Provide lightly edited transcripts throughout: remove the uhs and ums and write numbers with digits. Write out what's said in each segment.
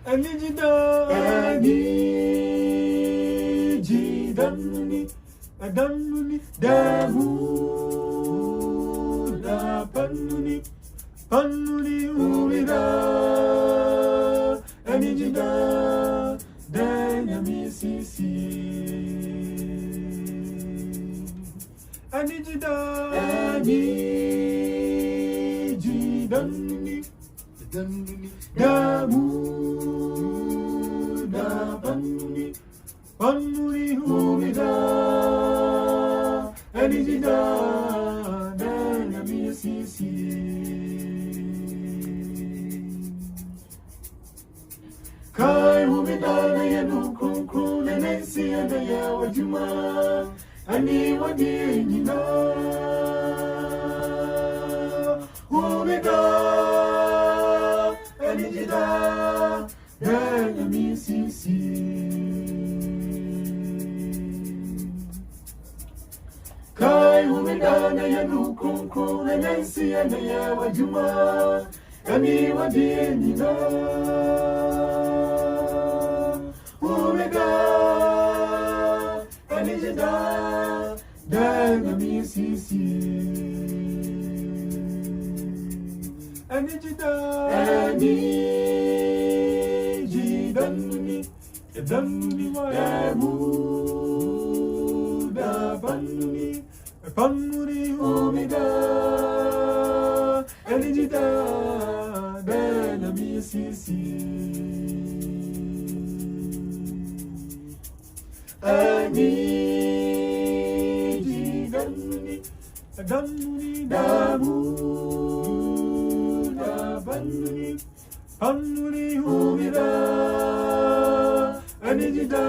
Anijida, Anijidanuni, Adanuni, Damu, Da Panuni, Panuni Umida, Anijida, Danyamisisi, Anijida, Anijidanuni, Damu, Da Panuni, Panuni Umida, Anijida, Danyamisisi. Kai Umida, Yanu Kunku, Nancy, and the Yawajuma, Ani Wadi, Nina, Umida, Anijida, Danyamisisi. Kai Umida, Yanu Kunku, Nancy, and the Yawajuma, Ani Wadi, Nina, Umida, Anijida, Danyamisisi. Anijida, Anijidanuni, Danuni Wayamu, Da Panuni, Panuni Umida, Anijida, Danyamisisi. Anijidanuni, Danuni Damu, Da Panuni, Panuni Umida, Anijida,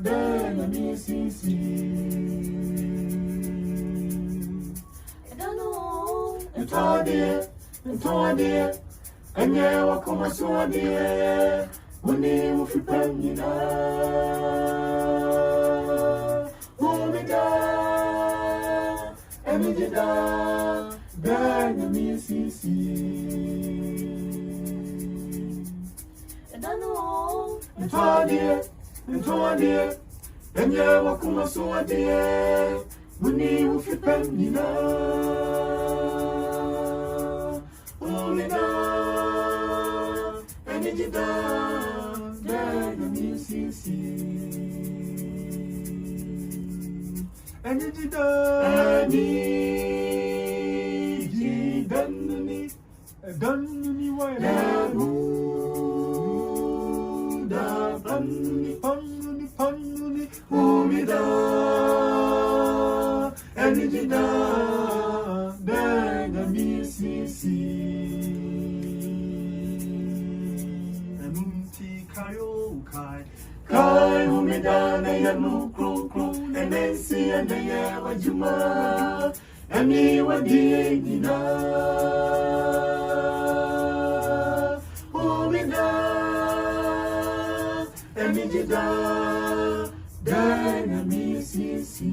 Danyamisisi. Ntwadie, enye wakomaswadie, Uni Mufipanyina, Umida, Anijida, Danyamisisi. Ntwadie, enye wakomaswadie, Uni Mufipanyina, Umida, Anijida, Danyamisisi. Anijida, Anijidanuni, Danuni Wayamu, Da Panuni, Panuni, Panuni Umida, Anijida, Danyamisisi. Anunti Kayo Kai, Kai Umida, Nayanu Kru, Nancy and the Yawajuma, Ani Wadi, Nina, Umida, Anijida, Danyamisisi.